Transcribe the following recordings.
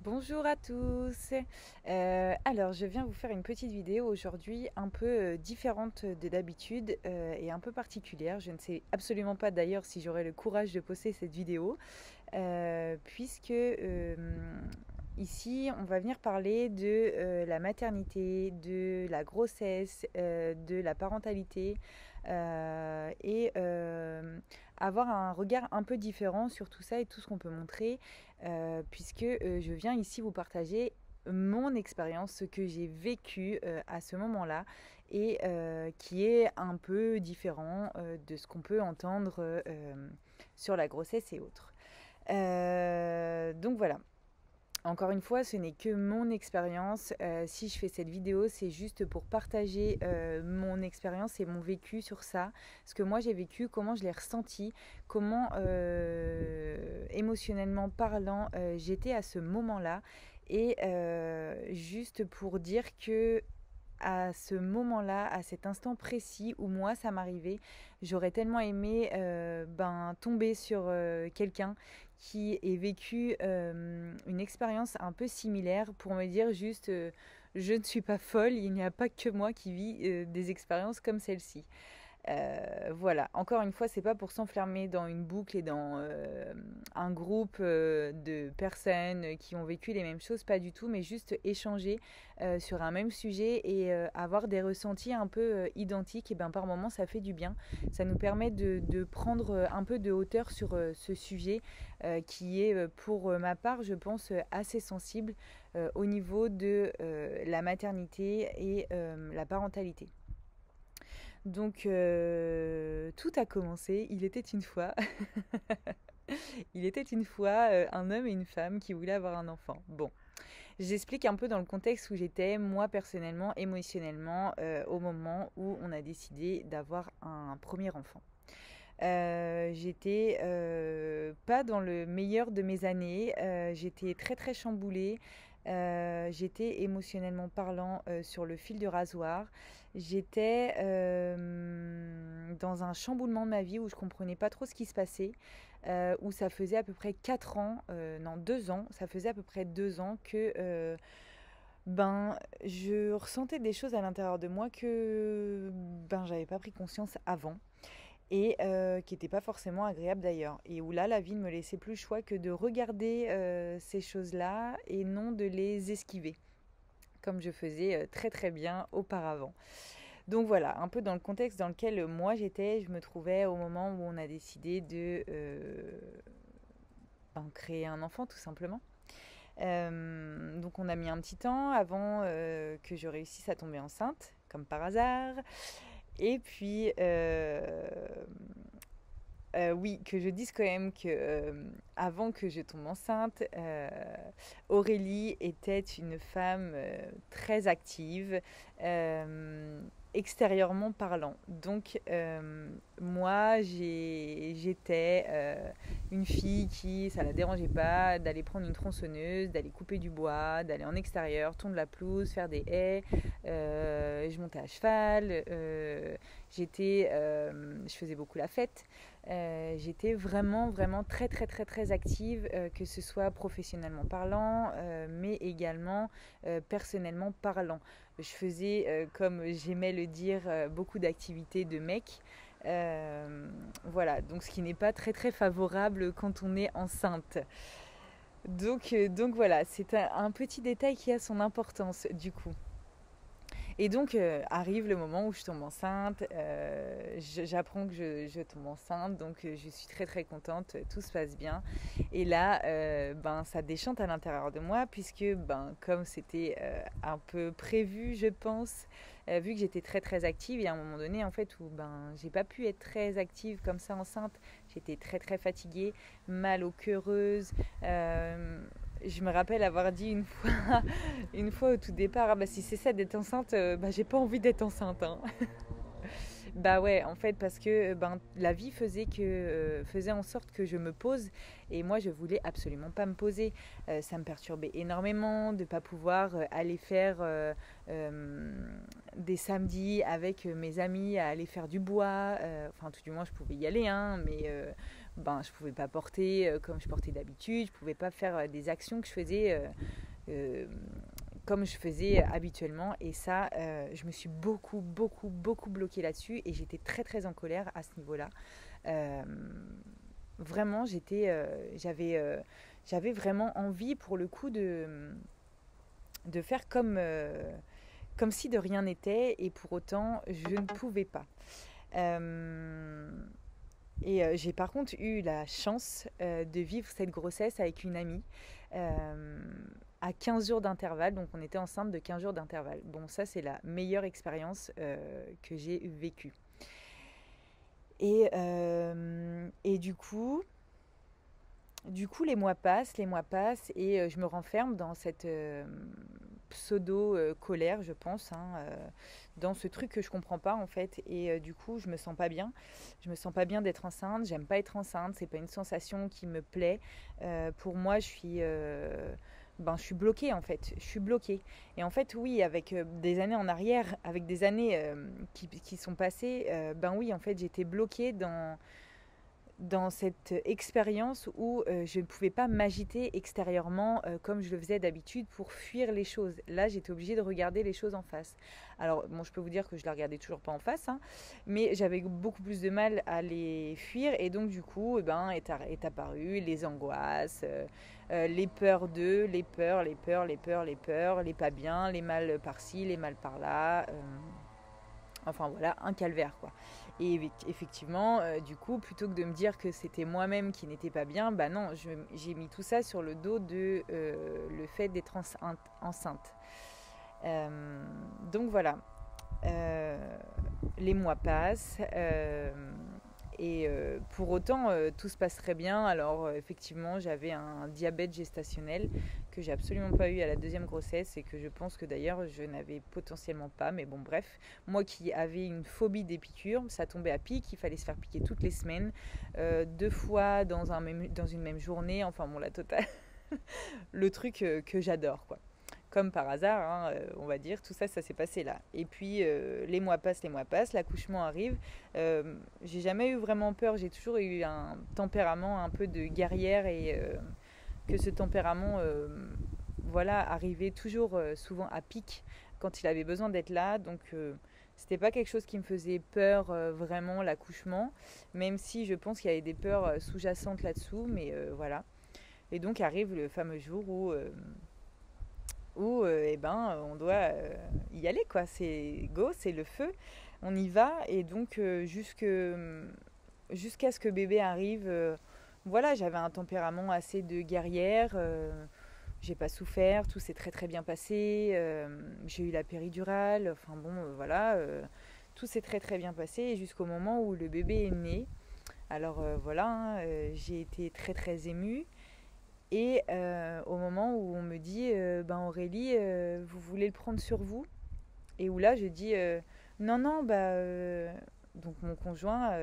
Bonjour à tous. Alors, je viens vous faire une petite vidéo aujourd'hui un peu différente de d'habitude et un peu particulière. Je ne sais absolument pas d'ailleurs si j'aurai le courage de poster cette vidéo, puisque ici, on va venir parler de la maternité, de la grossesse, de la parentalité et avoir un regard un peu différent sur tout ça et tout ce qu'on peut montrer, puisque je viens ici vous partager mon expérience, ce que j'ai vécu à ce moment-là et qui est un peu différent de ce qu'on peut entendre sur la grossesse et autres. Donc voilà. Encore une fois, ce n'est que mon expérience. Si je fais cette vidéo, c'est juste pour partager mon expérience et mon vécu sur ça. Ce que moi j'ai vécu, comment je l'ai ressenti, comment émotionnellement parlant j'étais à ce moment-là. Et juste pour dire que à ce moment-là, à cet instant précis où moi ça m'arrivait, j'aurais tellement aimé tomber sur quelqu'un qui ait vécu une expérience un peu similaire pour me dire juste je ne suis pas folle, il n'y a pas que moi qui vis des expériences comme celle-ci. Voilà, encore une fois, c'est pas pour s'enfermer dans une boucle et dans un groupe de personnes qui ont vécu les mêmes choses, pas du tout, mais juste échanger sur un même sujet et avoir des ressentis un peu identiques. Et ben par moments, ça fait du bien. Ça nous permet de prendre un peu de hauteur sur ce sujet qui est, pour ma part, je pense, assez sensible au niveau de la maternité et la parentalité. Donc tout a commencé, il était une fois un homme et une femme qui voulaient avoir un enfant. Bon, j'explique un peu dans le contexte où j'étais, moi personnellement, émotionnellement, au moment où on a décidé d'avoir un premier enfant. J'étais pas dans le meilleur de mes années, j'étais très très chamboulée, j'étais émotionnellement parlant sur le fil du rasoir. J'étais dans un chamboulement de ma vie où je comprenais pas trop ce qui se passait, où ça faisait à peu près 4 ans, non 2 ans, ça faisait à peu près 2 ans que je ressentais des choses à l'intérieur de moi que j'avais pas pris conscience avant et qui n'était pas forcément agréable d'ailleurs. Et où là, la vie ne me laissait plus le choix que de regarder ces choses-là et non de les esquiver, comme je faisais très très bien auparavant. Donc voilà, un peu dans le contexte dans lequel moi j'étais, je me trouvais au moment où on a décidé de créer un enfant tout simplement. Donc on a mis un petit temps avant que je réussisse à tomber enceinte, comme par hasard. Et puis, oui, que je dise quand même que avant que je tombe enceinte, Aurélie était une femme très active, euh, extérieurement parlant. Donc, moi, j'étais une fille qui, ça la dérangeait pas d'aller prendre une tronçonneuse, d'aller couper du bois, d'aller en extérieur, tondre la pelouse, faire des haies. Je montais à cheval. Je faisais beaucoup la fête. J'étais vraiment, vraiment très, très, très, très active, que ce soit professionnellement parlant, mais également personnellement parlant. Je faisais, comme j'aimais le dire, beaucoup d'activités de mec. Voilà, donc ce qui n'est pas très, très favorable quand on est enceinte. Donc voilà, c'est un petit détail qui a son importance du coup. Et donc arrive le moment où je tombe enceinte, j'apprends que je tombe enceinte, donc je suis très très contente, tout se passe bien. Et là, ça déchante à l'intérieur de moi, puisque comme c'était un peu prévu, je pense, vu que j'étais très très active, il y a un moment donné en fait où j'ai pas pu être très active comme ça enceinte, j'étais très très fatiguée, mal aux queureuses. Je me rappelle avoir dit une fois, une fois au tout départ, ah si c'est ça d'être enceinte, j'ai pas envie d'être enceinte, hein. Bah ouais, en fait, parce que la vie faisait en sorte que je me pose, et moi je voulais absolument pas me poser. Ça me perturbait énormément de pas pouvoir aller faire des samedis avec mes amis, à aller faire du bois. Enfin, tout du moins, je pouvais y aller, hein, mais je pouvais pas porter comme je portais d'habitude, je pouvais pas faire des actions que je faisais euh, comme je faisais habituellement. Et ça, je me suis beaucoup bloquée là-dessus et j'étais très très en colère à ce niveau-là. Euh, Vraiment, j'avais vraiment envie pour le coup de faire comme si de rien n'était et pour autant je ne pouvais pas. Euh, j'ai par contre eu la chance de vivre cette grossesse avec une amie euh, à 15 jours d'intervalle. Donc on était enceinte de 15 jours d'intervalle. Bon, ça c'est la meilleure expérience que j'ai vécue. Et du coup, les mois passent et je me renferme dans cette pseudo-colère, je pense, hein, dans ce truc que je comprends pas en fait. Et du coup, je me sens pas bien. Je me sens pas bien d'être enceinte. J'aime pas être enceinte. C'est pas une sensation qui me plaît. Pour moi, je suis bloquée en fait. Je suis bloquée. Et en fait, oui, avec des années en arrière, avec des années qui sont passées, oui, en fait, j'étais bloquée dans cette expérience où je ne pouvais pas m'agiter extérieurement comme je le faisais d'habitude pour fuir les choses. Là, j'étais obligée de regarder les choses en face. Alors, bon, je peux vous dire que je ne la regardais toujours pas en face, hein, mais j'avais beaucoup plus de mal à les fuir. Et donc, du coup, est apparu les angoisses, les peurs d'eux, les pas bien, les mal par-ci, les mal par-là. Enfin voilà, un calvaire quoi. Et effectivement, du coup, plutôt que de me dire que c'était moi-même qui n'était pas bien, bah non, j'ai mis tout ça sur le dos de le fait d'être enceinte. Donc voilà, euh, les mois passent et pour autant tout se passe très bien. Alors effectivement j'avais un diabète gestationnel que j'ai absolument pas eu à la deuxième grossesse et que je pense que d'ailleurs je n'avais potentiellement pas. Mais bon bref, moi qui avais une phobie des piqûres, ça tombait à pic, il fallait se faire piquer toutes les semaines, 2 fois dans une même journée, enfin bon la totale. Le truc que j'adore quoi, comme par hasard, hein, on va dire, tout ça, ça s'est passé là. Et puis les mois passent, l'accouchement arrive. J'ai jamais eu vraiment peur, j'ai toujours eu un tempérament un peu de guerrière et que ce tempérament, voilà, arrivait toujours souvent à pic quand il avait besoin d'être là. Donc c'était pas quelque chose qui me faisait peur vraiment l'accouchement, même si je pense qu'il y avait des peurs sous-jacentes là-dessous, mais voilà. Et donc arrive le fameux jour où on doit y aller quoi. C'est go, c'est le feu, on y va et donc jusqu'à ce que bébé arrive. Voilà, j'avais un tempérament assez de guerrière. J'ai pas souffert, tout s'est très très bien passé. J'ai eu la péridurale. Enfin bon, voilà, tout s'est très très bien passé jusqu'au moment où le bébé est né. Alors voilà, hein, j'ai été très très émue. Et au moment où on me dit, Aurélie, vous voulez le prendre sur vous? Et où là, je dis, non, non, donc mon conjoint,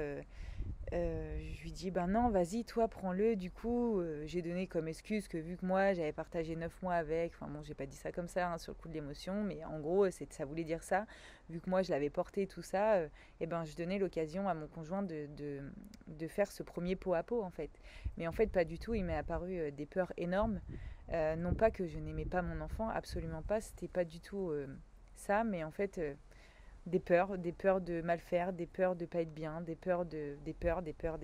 je lui dis, ben non, vas-y, toi, prends-le. Du coup, j'ai donné comme excuse que vu que moi, j'avais partagé 9 mois avec, enfin bon, j'ai pas dit ça comme ça, hein, sur le coup de l'émotion, mais en gros, ça voulait dire ça. Vu que moi, je l'avais porté, tout ça, je donnais l'occasion à mon conjoint de faire ce premier pot à pot, en fait. Mais en fait, pas du tout, il m'est apparu des peurs énormes. Non pas que je n'aimais pas mon enfant, absolument pas, c'était pas du tout ça, mais en fait des peurs de mal faire, des peurs de pas être bien, des peurs et des peurs.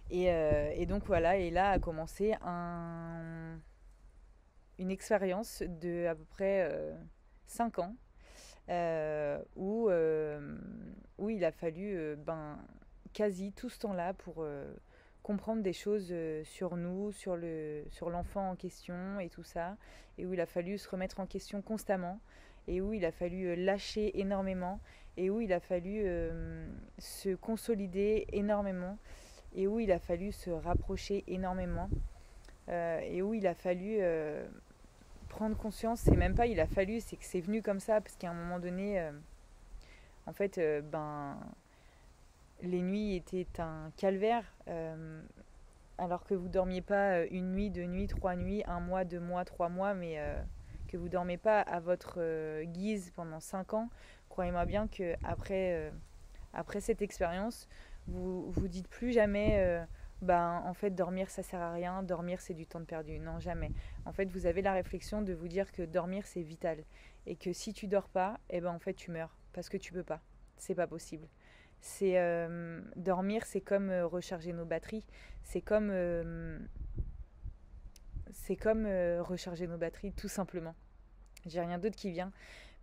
Et donc voilà, et là a commencé une expérience de à peu près 5 ans où il a fallu quasi tout ce temps-là pour comprendre des choses sur nous, sur l'enfant en question et tout ça, et où il a fallu se remettre en question constamment, et où il a fallu lâcher énormément, et où il a fallu se consolider énormément, et où il a fallu se rapprocher énormément, et où il a fallu prendre conscience. C'est même pas il a fallu, c'est que c'est venu comme ça, parce qu'à un moment donné, en fait, les nuits étaient un calvaire. Alors que vous dormiez pas une nuit, 2 nuits, 3 nuits, 1 mois, 2 mois, 3 mois, mais que vous dormez pas à votre guise pendant 5 ans, croyez-moi bien que après cette expérience, Vous dites plus jamais ben en fait dormir ça sert à rien, dormir c'est du temps de perdu. Non, jamais. En fait, vous avez la réflexion de vous dire que dormir c'est vital et que si tu dors pas, eh ben en fait tu meurs parce que tu peux pas. C'est pas possible. C'est dormir, c'est comme recharger nos batteries, c'est comme recharger nos batteries tout simplement. J'ai rien d'autre qui vient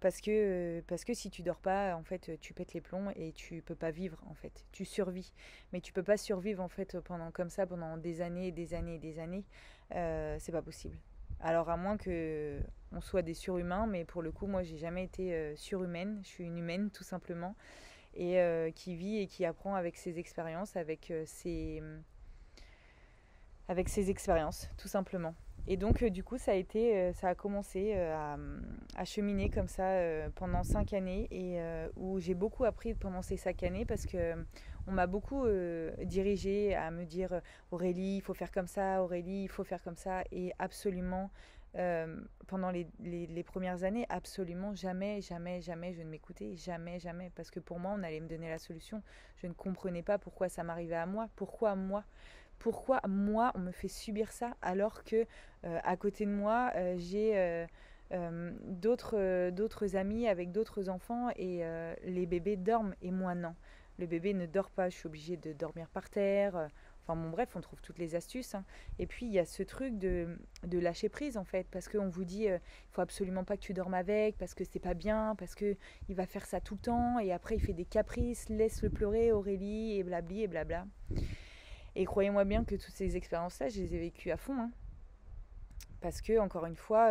parce que si tu dors pas, en fait, tu pètes les plombs et tu peux pas vivre en fait. Tu survis, mais tu peux pas survivre en fait pendant comme ça pendant des années, des années, des années. C'est pas possible. Alors à moins que on soit des surhumains, mais pour le coup, moi, j'ai jamais été surhumaine. Je suis une humaine tout simplement et qui vit et qui apprend avec ses expériences, avec ses expériences, tout simplement. Et donc, du coup, ça a commencé à cheminer comme ça pendant 5 années et où j'ai beaucoup appris pendant ces 5 années parce que on m'a beaucoup dirigée à me dire Aurélie, il faut faire comme ça, Aurélie, il faut faire comme ça. Et absolument, pendant les premières années, absolument jamais, jamais, jamais je ne m'écoutais, jamais, jamais. Parce que pour moi, on allait me donner la solution. Je ne comprenais pas pourquoi ça m'arrivait à moi, pourquoi moi. Pourquoi moi on me fait subir ça alors que à côté de moi j'ai d'autres amis avec d'autres enfants et les bébés dorment et moi non. Le bébé ne dort pas, je suis obligée de dormir par terre. Enfin bon bref, on trouve toutes les astuces. Hein. Et puis il y a ce truc de lâcher prise en fait, parce qu'on vous dit il faut absolument pas que tu dormes avec, parce que c'est pas bien, parce que il va faire ça tout le temps et après il fait des caprices, laisse-le pleurer Aurélie et blabli et blabla. Et croyez-moi bien que toutes ces expériences-là, je les ai vécues à fond. Hein. Parce que, encore une fois,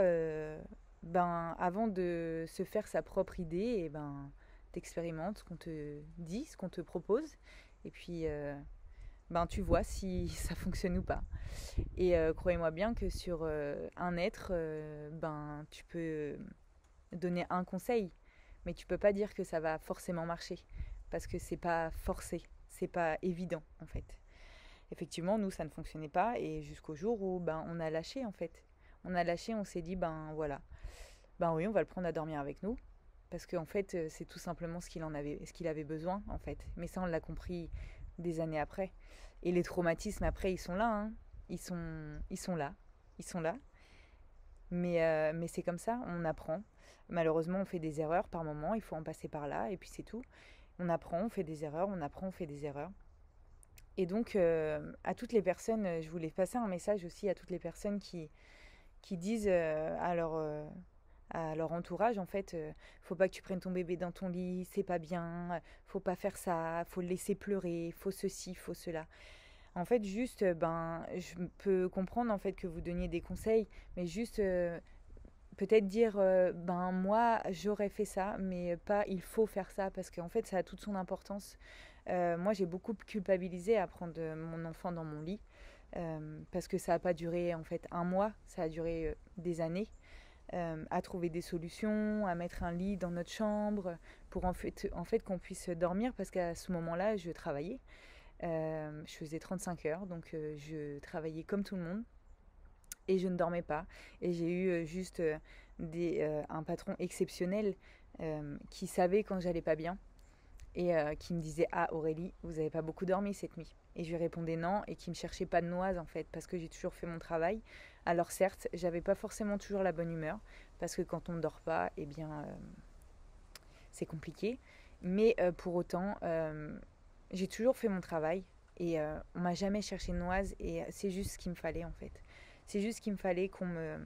ben, avant de se faire sa propre idée, et ben, t'expérimentes ce qu'on te dit, ce qu'on te propose. Et puis, ben, tu vois si ça fonctionne ou pas. Et croyez-moi bien que sur un être, ben, tu peux donner un conseil. Mais tu peux pas dire que ça va forcément marcher. Parce que c'est pas forcé. C'est pas évident, en fait. Effectivement, nous, ça ne fonctionnait pas et jusqu'au jour où ben, on a lâché en fait. On a lâché, on s'est dit, ben voilà, ben oui, on va le prendre à dormir avec nous. Parce qu'en fait, c'est tout simplement ce qu'il avait besoin en fait. Mais ça, on l'a compris des années après. Et les traumatismes après, ils sont là. Hein. Ils sont là. Ils sont là. Mais c'est comme ça, on apprend. Malheureusement, on fait des erreurs par moment, il faut en passer par là et puis c'est tout. On apprend, on fait des erreurs, on apprend, on fait des erreurs. Et donc, à toutes les personnes, je voulais passer un message aussi à toutes les personnes qui disent à leur entourage, en fait, faut pas que tu prennes ton bébé dans ton lit, c'est pas bien, faut pas faire ça, faut le laisser pleurer, faut ceci, faut cela. En fait, juste, ben, je peux comprendre en fait que vous donniez des conseils, mais juste peut-être dire, ben moi j'aurais fait ça, mais pas il faut faire ça, parce qu'en fait ça a toute son importance. Moi j'ai beaucoup culpabilisé à prendre mon enfant dans mon lit, parce que ça n'a pas duré en fait un mois, ça a duré des années, à trouver des solutions, à mettre un lit dans notre chambre, pour en fait qu'on puisse dormir, parce qu'à ce moment-là je travaillais, je faisais 35 heures, donc je travaillais comme tout le monde et je ne dormais pas. Et j'ai eu juste un patron exceptionnel qui savait quand j'allais pas bien et qui me disait ah Aurélie, vous n'avez pas beaucoup dormi cette nuit. Et je lui répondais non et qui me cherchait pas de noise en fait parce que j'ai toujours fait mon travail. Alors certes, j'avais pas forcément toujours la bonne humeur parce que quand on ne dort pas, eh bien c'est compliqué. Mais pour autant, j'ai toujours fait mon travail et on m'a jamais cherché de noise et c'est juste ce qu'il me fallait en fait. C'est juste qu'il me fallait qu'on me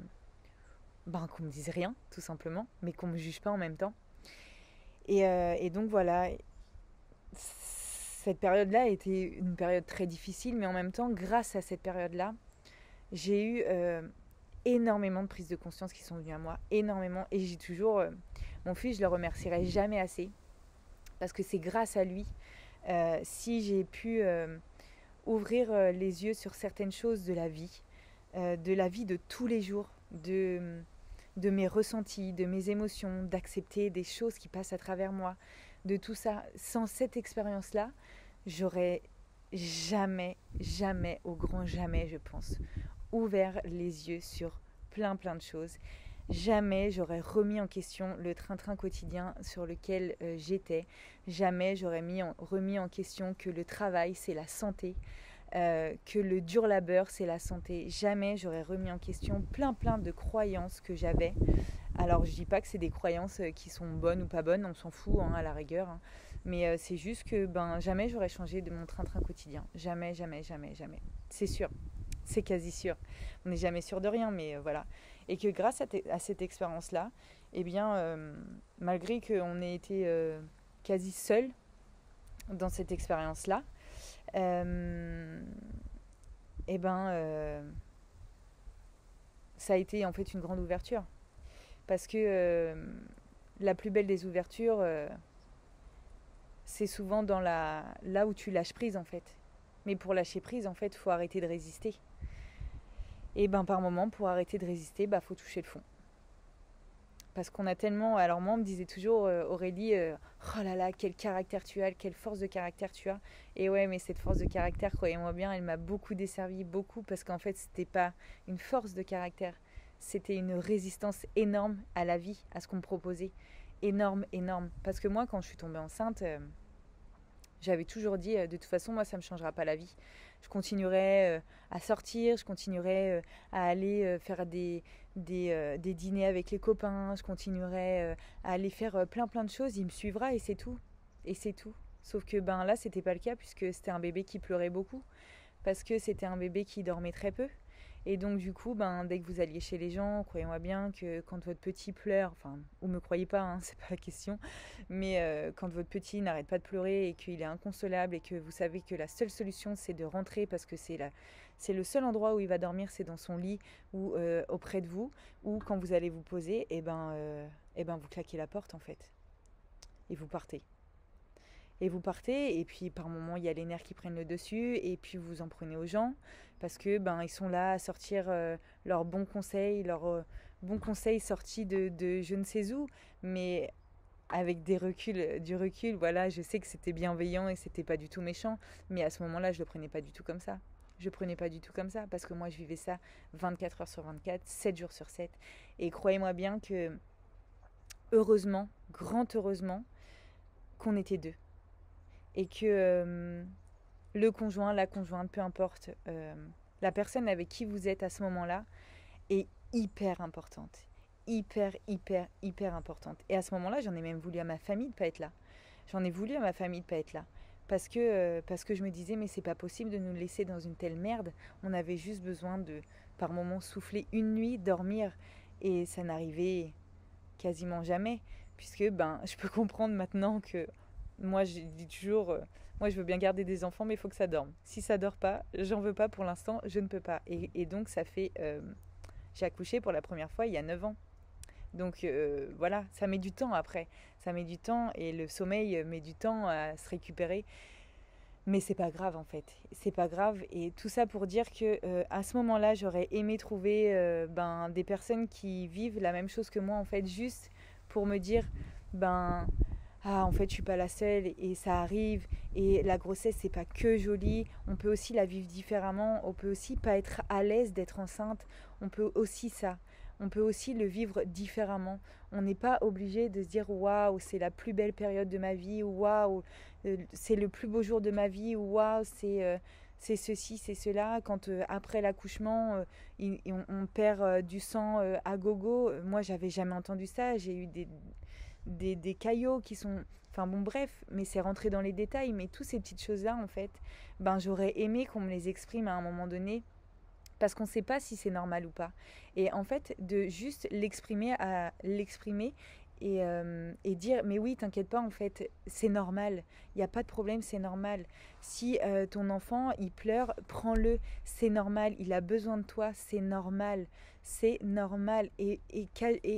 dise rien, tout simplement, mais qu'on me juge pas en même temps. Et donc voilà, cette période-là a été une période très difficile, mais en même temps, grâce à cette période-là, j'ai eu énormément de prises de conscience qui sont venues à moi, énormément. Et j'ai toujours, mon fils, je le remercierai jamais assez, parce que c'est grâce à lui si j'ai pu ouvrir les yeux sur certaines choses de la vie de tous les jours, de mes ressentis, de mes émotions, d'accepter des choses qui passent à travers moi, de tout ça. Sans cette expérience-là, j'aurais jamais, jamais, au grand jamais, je pense, ouvert les yeux sur plein de choses. jamais j'aurais remis en question le train-train quotidien sur lequel j'étais. Jamais j'aurais remis en question que le travail, c'est la santé, que le dur labeur, c'est la santé. Jamais j'aurais remis en question plein de croyances que j'avais. Alors je dis pas que c'est des croyances qui sont bonnes ou pas bonnes, on s'en fout à la rigueur. Mais c'est juste que jamais j'aurais changé de mon train-train quotidien. Jamais, jamais, jamais, jamais. C'est sûr, c'est quasi sûr. On n'est jamais sûr de rien, mais voilà. Et que grâce à cette expérience-là, eh bien, malgré qu'on ait été quasi seul dans cette expérience-là, eh ben, ça a été en fait une grande ouverture. Parce que la plus belle des ouvertures, c'est souvent là où tu lâches prise en fait. Mais pour lâcher prise, en fait, il faut arrêter de résister. Et par moment, pour arrêter de résister, faut toucher le fond. Parce qu'on a tellement... Alors moi, on me disait toujours, Aurélie, oh là là, quel caractère tu as, quelle force de caractère tu as. Et ouais, mais cette force de caractère, croyez-moi bien, elle m'a beaucoup desservi, beaucoup, parce qu'en fait, c'était pas une force de caractère. C'était une résistance énorme à la vie, à ce qu'on me proposait. Énorme, énorme. Parce que moi, quand je suis tombée enceinte, j'avais toujours dit, de toute façon, moi, ça ne me changera pas la vie. Je continuerai à sortir, je continuerai à aller faire des dîners avec les copains, je continuerai à aller faire plein de choses. Il me suivra et c'est tout. Et c'est tout. Sauf que là, c'était pas le cas puisque c'était un bébé qui pleurait beaucoup. Parce que c'était un bébé qui dormait très peu. Et donc du coup, dès que vous alliez chez les gens, croyez-moi bien que quand votre petit pleure, enfin, ou me croyez pas, c'est pas la question, mais quand votre petit n'arrête pas de pleurer et qu'il est inconsolable et que vous savez que la seule solution c'est de rentrer parce que c'est le seul endroit où il va dormir, c'est dans son lit ou auprès de vous, ou quand vous allez vous poser, vous claquez la porte en fait, et vous partez. Et vous partez, et puis par moments, il y a les nerfs qui prennent le dessus, et puis vous en prenez aux gens, parce que ils sont là à sortir leurs bons conseils, bons conseils sortis de je ne sais où, mais avec du recul, voilà, je sais que c'était bienveillant et c'était pas du tout méchant, mais à ce moment-là, je le prenais pas du tout comme ça. Je prenais pas du tout comme ça, parce que moi, je vivais ça 24 heures sur 24, 7 jours sur 7. Et croyez-moi bien que, heureusement, grand heureusement, qu'on était deux. Et que le conjoint, la conjointe, peu importe, la personne avec qui vous êtes à ce moment-là est hyper importante. Hyper importante. Et à ce moment-là, j'en ai même voulu à ma famille de pas être là. J'en ai voulu à ma famille de pas être là. Parce que je me disais, mais c'est pas possible de nous laisser dans une telle merde. On avait juste besoin de, par moments, souffler une nuit, dormir. Et ça n'arrivait quasiment jamais. Puisque, je peux comprendre maintenant que moi, je dis toujours, moi, je veux bien garder des enfants, mais il faut que ça dorme. Si ça dort pas, j'en veux pas pour l'instant, je ne peux pas. Et donc, ça fait... j'ai accouché pour la première fois il y a 9 ans. Donc, voilà, ça met du temps après. Ça met du temps et le sommeil met du temps à se récupérer. Mais c'est pas grave, en fait. C'est pas grave. Et tout ça pour dire que à ce moment-là, j'aurais aimé trouver des personnes qui vivent la même chose que moi, en fait, juste pour me dire... en fait je suis pas la seule et ça arrive, et la grossesse c'est pas que joli, on peut aussi la vivre différemment, on peut aussi pas être à l'aise d'être enceinte, on peut aussi le vivre différemment. On n'est pas obligé de se dire waouh, c'est la plus belle période de ma vie, ou waouh, c'est le plus beau jour de ma vie, ou waouh, c'est ceci, c'est cela. Quand après l'accouchement, on perd du sang à gogo. Moi, j'avais jamais entendu ça. J'ai eu des caillots qui sont... Enfin bon, bref, mais c'est rentré dans les détails. Mais toutes ces petites choses-là, en fait, j'aurais aimé qu'on me les exprime à un moment donné, parce qu'on ne sait pas si c'est normal ou pas. Et en fait, de juste l'exprimer et dire, mais oui, t'inquiète pas, en fait, c'est normal. Il n'y a pas de problème, c'est normal. Si ton enfant, il pleure, prends-le, c'est normal. Il a besoin de toi, c'est normal. C'est normal. Et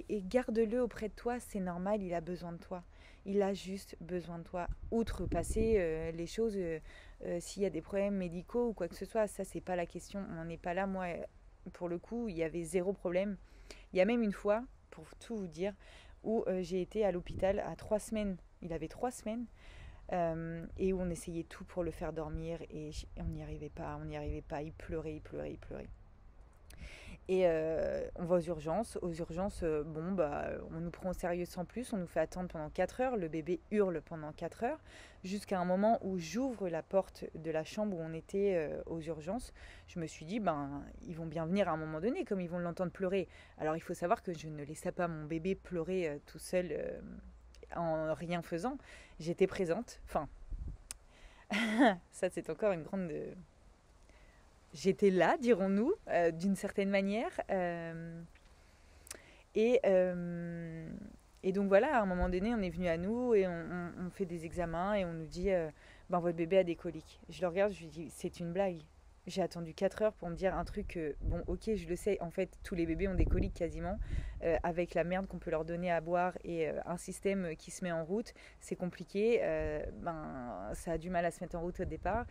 garde-le auprès de toi, c'est normal, il a besoin de toi. Il a juste besoin de toi. Outrepasser les choses, s'il y a des problèmes médicaux ou quoi que ce soit, ça, c'est pas la question. On n'en est pas là. Moi, pour le coup, il y avait zéro problème. Il y a même une fois, pour tout vous dire, où j'ai été à l'hôpital à 3 semaines. Il avait 3 semaines. Et où on essayait tout pour le faire dormir et on n'y arrivait pas. Il pleurait. Et on va aux urgences. Aux urgences, bon, bah, on nous prend au sérieux sans plus. On nous fait attendre pendant 4 heures. Le bébé hurle pendant 4 heures. Jusqu'à un moment où j'ouvre la porte de la chambre où on était aux urgences. Je me suis dit, ben, ils vont bien venir à un moment donné, comme ils vont l'entendre pleurer. Alors, il faut savoir que je ne laissais pas mon bébé pleurer tout seul en rien faisant. J'étais présente. Enfin, ça, c'est encore une grande j'étais là, dirons-nous, d'une certaine manière. Et, euh, et donc voilà, à un moment donné, on est venu à nous et on fait des examens et on nous dit ben, votre bébé a des coliques. Je le regarde, je lui dis c'est une blague. J'ai attendu 4 heures pour me dire un truc, bon ok je le sais, en fait tous les bébés ont des coliques quasiment, avec la merde qu'on peut leur donner à boire et un système qui se met en route, c'est compliqué, ben, ça a du mal à se mettre en route au départ.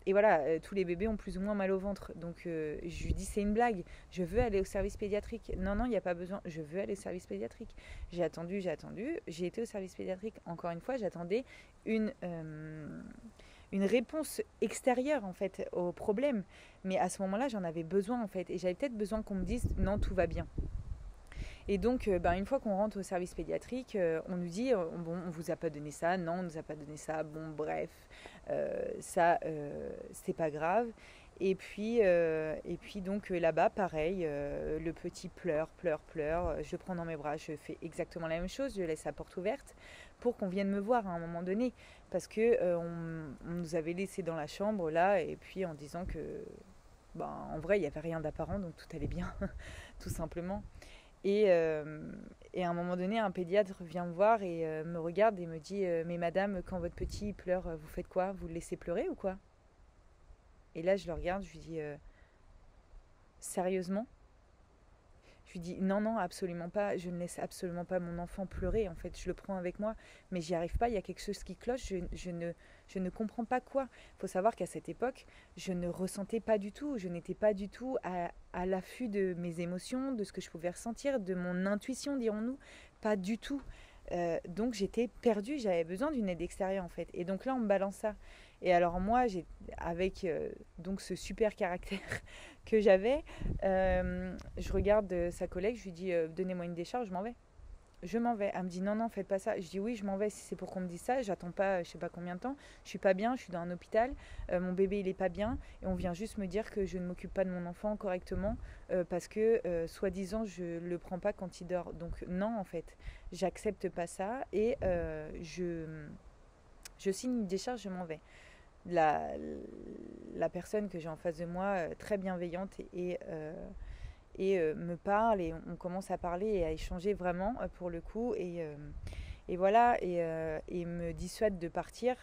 Et voilà, tous les bébés ont plus ou moins mal au ventre. Donc je lui dis c'est une blague, je veux aller au service pédiatrique. Non, non, il n'y a pas besoin, je veux aller au service pédiatrique. J'ai attendu, j'ai été au service pédiatrique. Encore une fois, j'attendais une, euh, une réponse extérieure en fait au problème. Mais à ce moment-là, j'en avais besoin en fait. Et j'avais peut-être besoin qu'on me dise non, tout va bien. Et donc, ben, une fois qu'on rentre au service pédiatrique, on nous dit bon, on vous a pas donné ça, non, on nous a pas donné ça, bon, bref, ça, c'est pas grave. Et puis donc là-bas, pareil, le petit pleure, pleure, pleure. Je le prends dans mes bras, je fais exactement la même chose, je laisse la porte ouverte pour qu'on vienne me voir à un moment donné, parce que on nous avait laissé dans la chambre là, et puis en disant que, ben, en vrai, il n'y avait rien d'apparent, donc tout allait bien, tout simplement. Et, euh, et à un moment donné, un pédiatre vient me voir et me regarde et me dit mais madame, quand votre petit pleure, vous faites quoi? Vous le laissez pleurer ou quoi? Et là, je le regarde, je lui dis sérieusement? Je lui dis non, non, absolument pas. Je ne laisse absolument pas mon enfant pleurer. En fait, je le prends avec moi, mais j'y arrive pas. Il y a quelque chose qui cloche. Je ne comprends pas quoi. Il faut savoir qu'à cette époque, je ne ressentais pas du tout. Je n'étais pas du tout à l'affût de mes émotions, de ce que je pouvais ressentir, de mon intuition, dirons-nous. Pas du tout. Donc j'étais perdue. J'avais besoin d'une aide extérieure en fait. Et donc là, on me balance ça. Et alors moi, avec donc ce super caractère que j'avais, je regarde sa collègue, je lui dis donnez-moi une décharge, je m'en vais. Je m'en vais. Elle me dit non, non, faites pas ça. Je dis oui, je m'en vais si c'est pour qu'on me dise ça. J'attends pas, je sais pas combien de temps. Je suis pas bien, je suis dans un hôpital. Mon bébé, il est pas bien. Et on vient juste me dire que je ne m'occupe pas de mon enfant correctement parce que, soi-disant, je le prends pas quand il dort. Donc, non, en fait, j'accepte pas ça et je signe une décharge, je m'en vais. La, la personne que j'ai en face de moi, très bienveillante me parle et on commence à parler et à échanger vraiment pour le coup et voilà et me dissuade de partir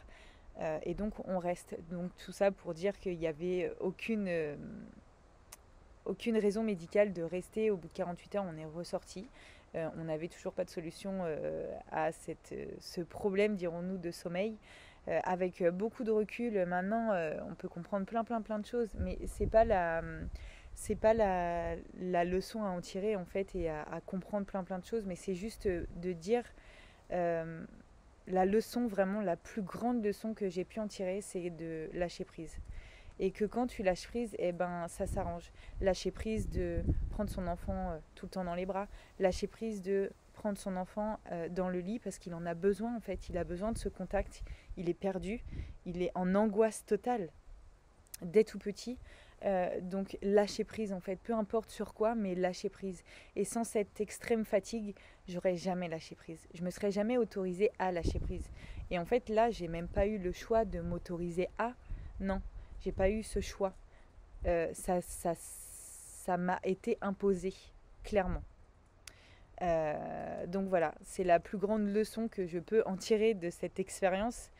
et donc on reste donc tout ça pour dire qu'il n'y avait aucune raison médicale de rester. Au bout de 48 heures on est ressorti. On n'avait toujours pas de solution à ce problème, dirons-nous, de sommeil. Avec beaucoup de recul, maintenant, on peut comprendre plein de choses, mais c'est pas la leçon à en tirer en fait et à comprendre plein de choses, mais c'est juste de dire euh, la leçon, vraiment la plus grande leçon que j'ai pu en tirer, c'est de lâcher prise. Et que quand tu lâches prise, eh ben, ça s'arrange. Lâcher prise de prendre son enfant tout le temps dans les bras, lâcher prise de prendre son enfant dans le lit parce qu'il en a besoin en fait, il a besoin de ce contact, il est perdu, il est en angoisse totale dès tout petit. Donc lâcher prise en fait, peu importe sur quoi, mais lâcher prise. Et sans cette extrême fatigue, j'aurais jamais lâché prise. Je me serais jamais autorisée à lâcher prise. Et en fait là, j'ai même pas eu le choix de m'autoriser à. Non, j'ai pas eu ce choix. Ça m'a été imposé, clairement. Donc voilà, c'est la plus grande leçon que je peux en tirer de cette expérience,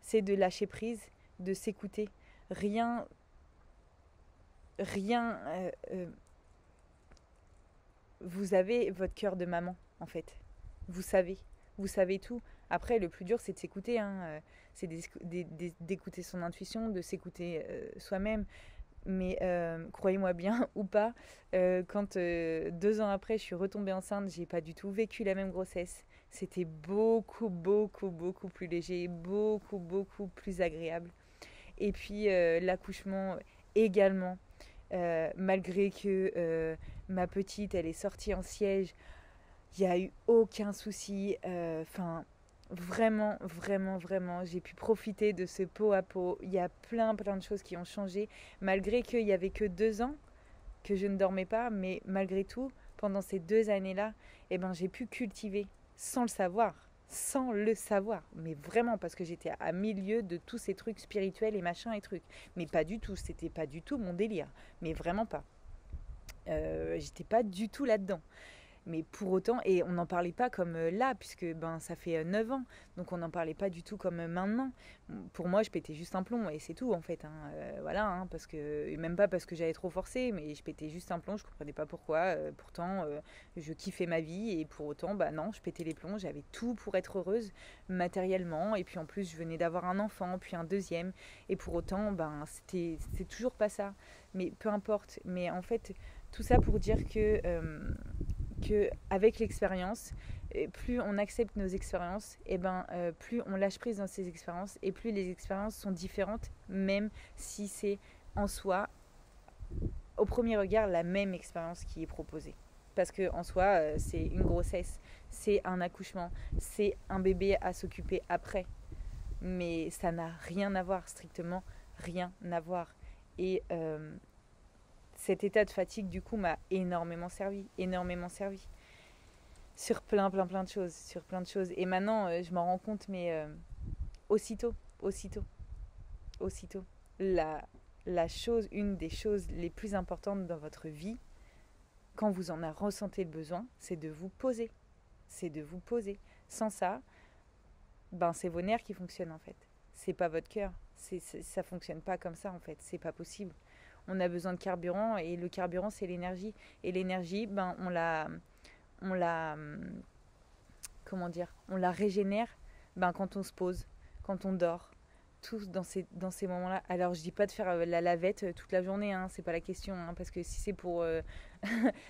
c'est de lâcher prise, de s'écouter. Rien, rien. Vous avez votre cœur de maman, en fait. Vous savez tout. Après, le plus dur, c'est de s'écouter. Hein. C'est d'écouter son intuition, de s'écouter soi-même. Mais croyez-moi bien ou pas, quand 2 ans après je suis retombée enceinte, j'ai pas du tout vécu la même grossesse. C'était beaucoup plus léger, beaucoup plus agréable. Et puis l'accouchement également. malgré que ma petite, elle est sortie en siège, il n'y a eu aucun souci. Enfin, vraiment, vraiment, vraiment, j'ai pu profiter de ce pot à pot. Il y a plein, plein de choses qui ont changé, malgré qu'il n'y avait que 2 ans que je ne dormais pas, mais malgré tout, pendant ces 2 années-là, eh ben, j'ai pu cultiver sans le savoir. Sans le savoir, mais vraiment parce que j'étais à milieu de tous ces trucs spirituels et machin et trucs. Mais pas du tout, c'était pas du tout mon délire, mais vraiment pas. J'étais pas du tout là-dedans. Mais pour autant, et on n'en parlait pas comme là, puisque ben, ça fait 9 ans, donc on n'en parlait pas du tout comme maintenant. Pour moi, je pétais juste un plomb, et c'est tout en fait. Voilà, parce que, et même pas parce que j'avais trop forcé, mais je pétais juste un plomb, je comprenais pas pourquoi. Pourtant, je kiffais ma vie, et pour autant, bah non, je pétais les plombs, j'avais tout pour être heureuse matériellement, et puis en plus, je venais d'avoir un enfant, puis un deuxième, et pour autant, ben, c'était toujours pas ça. Mais peu importe, mais en fait, tout ça pour dire que avec l'expérience, plus on accepte nos expériences, et ben, plus on lâche prise dans ces expériences et plus les expériences sont différentes, même si c'est en soi, au premier regard, la même expérience qui est proposée. Parce que en soi, c'est une grossesse, c'est un accouchement, c'est un bébé à s'occuper après. Mais ça n'a rien à voir, strictement rien à voir. Et cet état de fatigue, du coup, m'a énormément servi, énormément servi. Sur plein, plein, plein de choses, sur plein de choses. Et maintenant, je m'en rends compte, mais aussitôt, aussitôt, aussitôt. La chose, une des choses les plus importantes dans votre vie, quand vous en ressentez le besoin, c'est de vous poser. C'est de vous poser. Sans ça, ben c'est vos nerfs qui fonctionnent en fait. C'est pas votre cœur. Ça fonctionne pas comme ça en fait. C'est pas possible. On a besoin de carburant et le carburant c'est l'énergie. Et l'énergie, ben on la, comment dire, on la régénère ben, quand on se pose, quand on dort, tous dans ces moments-là. Alors je dis pas de faire la lavette toute la journée, c'est pas la question, parce que si c'est pour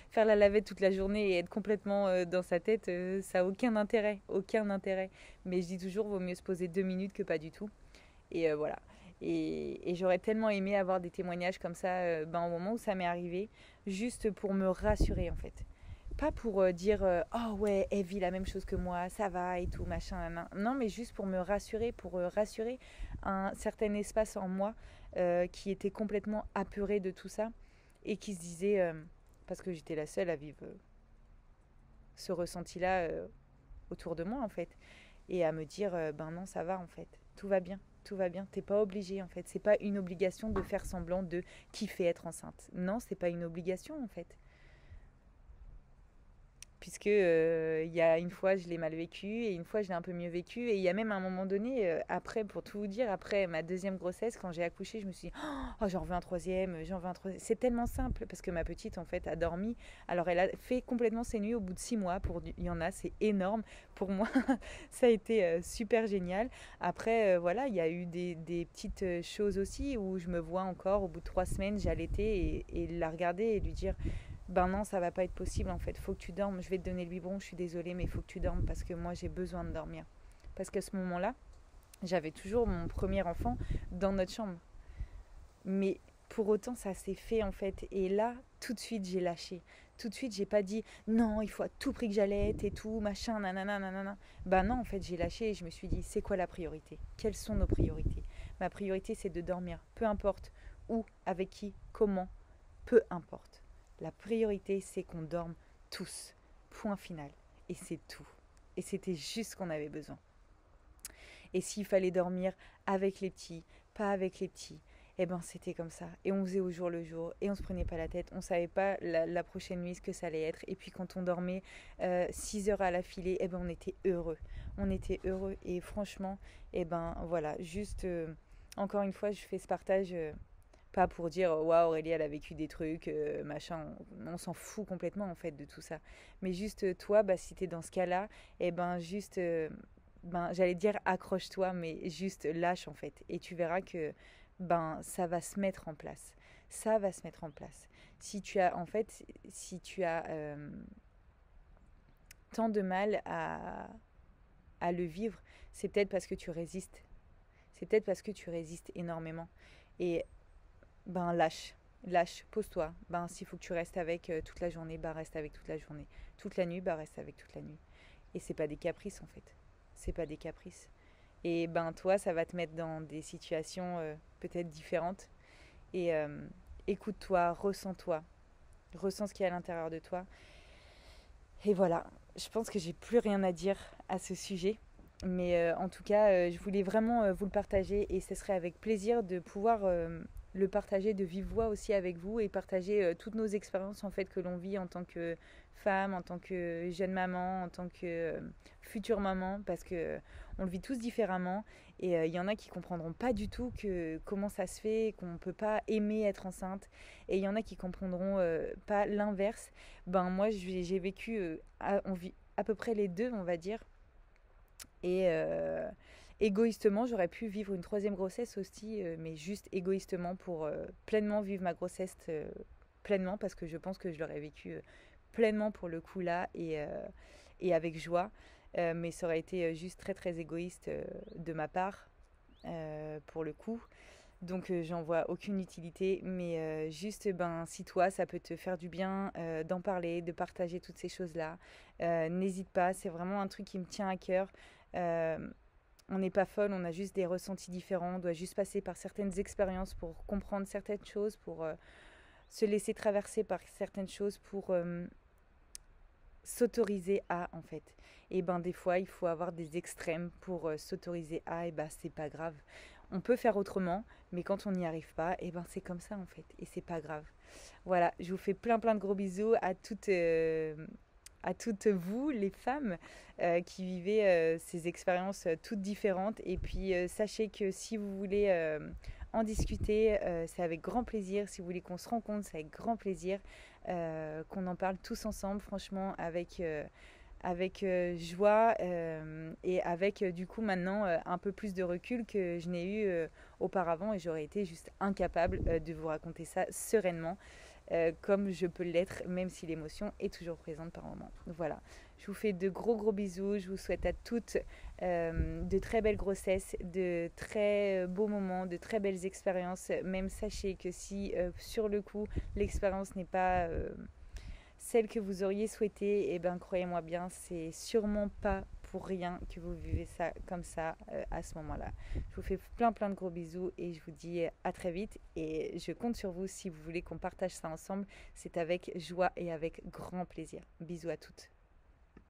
faire la lavette toute la journée et être complètement dans sa tête, ça a aucun intérêt, aucun intérêt. Mais je dis toujours, vaut mieux se poser 2 minutes que pas du tout. Et voilà. Et j'aurais tellement aimé avoir des témoignages comme ça ben, au moment où ça m'est arrivé, juste pour me rassurer en fait. Pas pour dire oh ouais, elle vit la même chose que moi, ça va et tout, machin, nan. Non, mais juste pour me rassurer, pour rassurer un certain espace en moi qui était complètement apeuré de tout ça et qui se disait, parce que j'étais la seule à vivre ce ressenti-là autour de moi en fait, et à me dire ben non, ça va en fait, tout va bien. Tout va bien, t'es pas obligé en fait. C'est pas une obligation de faire semblant de kiffer être enceinte. Non, c'est pas une obligation en fait. Puisque il y a une fois je l'ai mal vécu et une fois je l'ai un peu mieux vécu et il y a même un moment donné après, pour tout vous dire, après ma deuxième grossesse, quand j'ai accouché, je me suis dit oh j'en veux un troisième, j'en veux un troisième. C'est tellement simple parce que ma petite en fait a dormi. Alors elle a fait complètement ses nuits au bout de 6 mois. Il y en a, c'est énorme pour moi. Ça a été super génial. Après voilà, il y a eu des petites choses aussi où je me vois encore au bout de 3 semaines j'allaitais et la regarder et lui dire ben non, ça va pas être possible en fait, faut que tu dormes, je vais te donner le biberon, je suis désolée, mais il faut que tu dormes parce que moi j'ai besoin de dormir. Parce qu'à ce moment-là, j'avais toujours mon premier enfant dans notre chambre. Mais pour autant, ça s'est fait en fait. Et là, tout de suite, j'ai lâché. Tout de suite, j'ai pas dit non, il faut à tout prix que j'allaite et tout, machin, nanana, nanana. Ben non, en fait, j'ai lâché et je me suis dit c'est quoi la priorité? Quelles sont nos priorités? Ma priorité, c'est de dormir. Peu importe où, avec qui, comment, peu importe. La priorité, c'est qu'on dorme tous. Point final. Et c'est tout. Et c'était juste ce qu'on avait besoin. Et s'il fallait dormir avec les petits, pas avec les petits, eh ben c'était comme ça. Et on faisait au jour le jour. Et on se prenait pas la tête. On savait pas la prochaine nuit ce que ça allait être. Et puis quand on dormait 6 heures à la filée, eh ben on était heureux. On était heureux. Et franchement, eh ben voilà. Juste, encore une fois, je fais ce partage. Pas pour dire waouh Aurélie elle a vécu des trucs machin, on s'en fout complètement en fait de tout ça, mais juste toi bah si t'es dans ce cas-là et ben juste ben j'allais dire accroche-toi mais juste lâche en fait et tu verras que ben ça va se mettre en place, ça va se mettre en place. Si tu as en fait si tu as tant de mal à le vivre, c'est peut-être parce que tu résistes, c'est peut-être parce que tu résistes énormément et ben lâche, lâche, pose-toi. Ben, s'il faut que tu restes avec toute la journée, bah reste avec toute la journée. Toute la nuit, bah reste avec toute la nuit. Et c'est pas des caprices en fait. C'est pas des caprices. Et ben toi, ça va te mettre dans des situations peut-être différentes. Et écoute-toi, ressens-toi. Ressens ce qu'il y a à l'intérieur de toi. Et voilà, je pense que j'ai plus rien à dire à ce sujet. Mais en tout cas, je voulais vraiment vous le partager et ce serait avec plaisir de pouvoir le partager de vive voix aussi avec vous et partager toutes nos expériences en fait que l'on vit en tant que femme, en tant que jeune maman, en tant que future maman, parce que on le vit tous différemment et il y en a qui comprendront pas du tout que comment ça se fait, qu'on peut pas aimer être enceinte et il y en a qui comprendront pas l'inverse. Ben moi j'ai vécu on vit à peu près les deux, on va dire. Et égoïstement, j'aurais pu vivre une troisième grossesse aussi, mais juste égoïstement pour pleinement vivre ma grossesse pleinement, parce que je pense que je l'aurais vécu pleinement pour le coup là et avec joie. Mais ça aurait été juste très très égoïste de ma part pour le coup. Donc j'en vois aucune utilité, mais juste ben si toi ça peut te faire du bien d'en parler, de partager toutes ces choses-là, n'hésite pas, c'est vraiment un truc qui me tient à cœur. Euh, on n'est pas folle, on a juste des ressentis différents, on doit juste passer par certaines expériences pour comprendre certaines choses, pour se laisser traverser par certaines choses, pour s'autoriser à en fait. Et ben des fois il faut avoir des extrêmes pour s'autoriser à, et ben c'est pas grave. On peut faire autrement, mais quand on n'y arrive pas, et ben c'est comme ça en fait, et c'est pas grave. Voilà, je vous fais plein plein de gros bisous à toutes vous, les femmes, qui vivez ces expériences toutes différentes. Et puis, sachez que si vous voulez en discuter, c'est avec grand plaisir. Si vous voulez qu'on se rencontre, c'est avec grand plaisir. Qu'on en parle tous ensemble, franchement, avec joie et avec du coup maintenant un peu plus de recul que je n'ai eu auparavant et j'aurais été juste incapable de vous raconter ça sereinement comme je peux l'être, même si l'émotion est toujours présente par moments. Voilà, je vous fais de gros gros bisous, je vous souhaite à toutes de très belles grossesses, de très beaux moments, de très belles expériences. Même sachez que si sur le coup l'expérience n'est pas celle que vous auriez souhaitée, et ben croyez-moi bien, c'est sûrement pas pour rien que vous vivez ça comme ça à ce moment-là. Je vous fais plein plein de gros bisous et je vous dis à très vite et je compte sur vous si vous voulez qu'on partage ça ensemble. C'est avec joie et avec grand plaisir. Bisous à toutes.